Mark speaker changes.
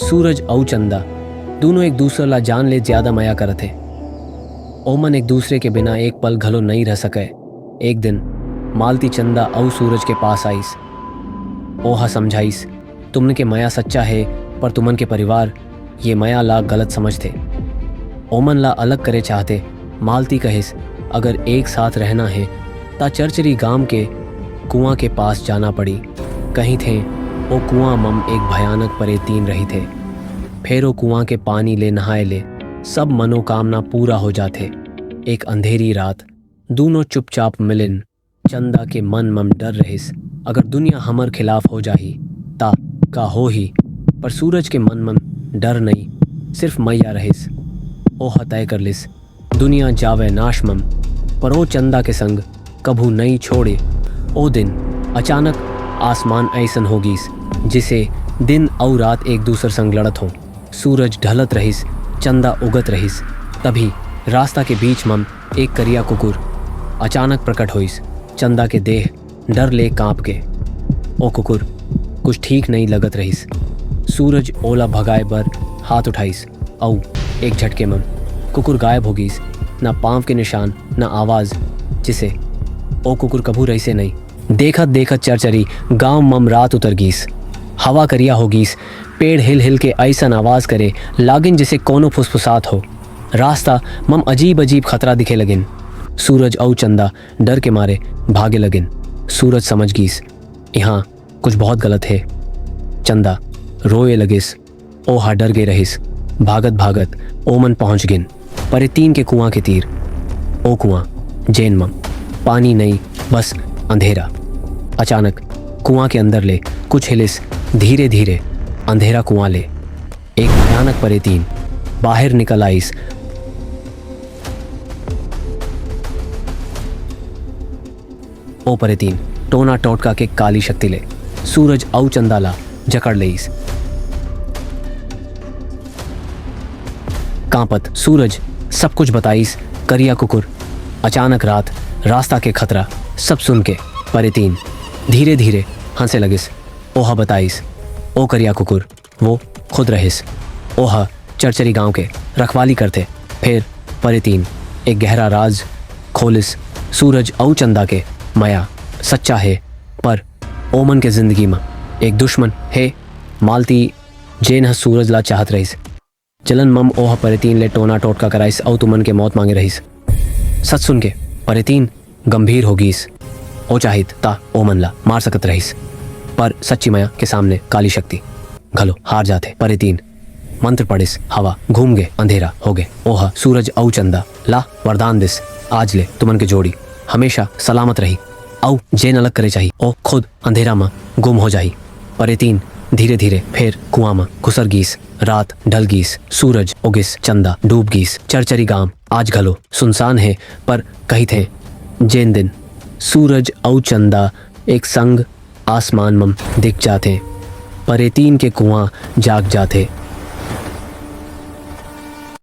Speaker 1: सूरज और चंदा दोनों एक दूसरे ला जान ले ज्यादा माया करत थे। ओमन एक दूसरे के बिना एक पल घलो नहीं रह सके। एक दिन मालती चंदा और सूरज के पास आईस। ओहा समझाइस, तुमने के माया सच्चा है, पर तुमन के परिवार ये माया ला गलत समझते। ओमन ला अलग करे चाहते। मालती कहिस, अगर एक साथ रहना है ता चरचरी गांव के कुआं के पास जाना पड़ी। कहीं थे ओ कुआं मम एक भयानक परेतीन रही थे। फिर ओ कुआं के पानी ले नहाए ले सब मनोकामना पूरा हो जाते। एक अंधेरी रात दोनों चुपचाप मिलिन। चंदा के मन मम डर रहिस, अगर दुनिया हमर खिलाफ हो जाही ता का हो ही। पर सूरज के मन मम डर नहीं, सिर्फ मैया रहिस। ओह तय कर लिस, दुनिया जावे नाश मम, पर ओ चंदा के संग कभू नहीं छोड़े। ओ दिन अचानक आसमान ऐसन होगीस जिसे दिन और रात एक दूसर संग लड़त हो। सूरज ढलत रहिस, चंदा उगत रहिस। तभी रास्ता के बीच मम एक करिया कुकुर अचानक प्रकट होइस। चंदा के देह डर ले कांप के। ओ कुकुर कुछ ठीक नहीं लगत रहिस। सूरज ओला भगाए बर हाथ उठाइस और एक झटके मम कुकुर गायब हो गईस। ना पाँव के निशान, ना आवाज, जिसे ओ कुकुर कभू रही नहीं। देखत देखत चरचरी गांव मम रात उतर गईस। हवा करिया हो गईस, पेड़ हिल हिल के ऐसन आवाज करे लागिन जिसे कोनो फुसफुसात हो। रास्ता मम अजीब अजीब खतरा दिखे लगिन। सूरज और चंदा डर के मारे भागे लगिन। सूरज समझ गईस, यहाँ कुछ बहुत गलत है। चंदा रोए लगिस। ओहा डर गए रहिस। भागत भागत ओमन पहुंच गिन परेतीन के कुआं के तीर। ओ कुआं जैन मम, पानी नहीं, बस अंधेरा। अचानक कुआं के अंदर ले कुछ हिलिस। धीरे धीरे अंधेरा कुआं ले एक भयानक परेतीन बाहर निकल आईस। ओ परेतीन टोना टोटका के काली शक्ति ले सूरज और चंदाला जकड़ लेईस। कांपत सूरज सब कुछ बताइस। करिया कुकुर, अचानक रात, रास्ता के खतरा सब सुन के परेतीन धीरे धीरे हंसे लगिस। ओहा बताइस, ओ करिया कुकुर वो खुद रहिस। ओहा चरचरी गांव के रखवाली करते। फिर परेतीन एक गहरा राज खोलिस। सूरज और चंदा के माया सच्चा है, पर ओमन के जिंदगी में एक दुश्मन है। मालती जेन ह सूरज ला चाहत रहिस। चलन मम ओह परेतीन ले टोना टोटका कराइस और तुमन के मौत मांगे रहिस। सच सुन के परेतीन गंभीर हो गईस। ओ चाहित ता ओमन ला मार सकत रहिस, पर सच्ची माया के सामने काली शक्ति घलो हार जाते। परेतीन मंत्र पढ़िस, हवा घूम गए, अंधेरा हो गए। ओह सूरज औ चंदा ला वरदान दिस, आज ले तुमन के जोड़ी हमेशा सलामत रही औ जेन अलग करे चाहिए। ओ खुद अंधेरा में गुम हो जाही। परेतीन धीरे धीरे फिर कुआं में घुसर गीस। रात ढल गीस, सूरज उगिस, चंदा डूब गीस। चरचरी गांव आज घलो सुनसान है, पर कही थे जेन दिन सूरज और चंदा एक संग आसमान में दिख जाते, परेतीन के कुआं जाग जाते।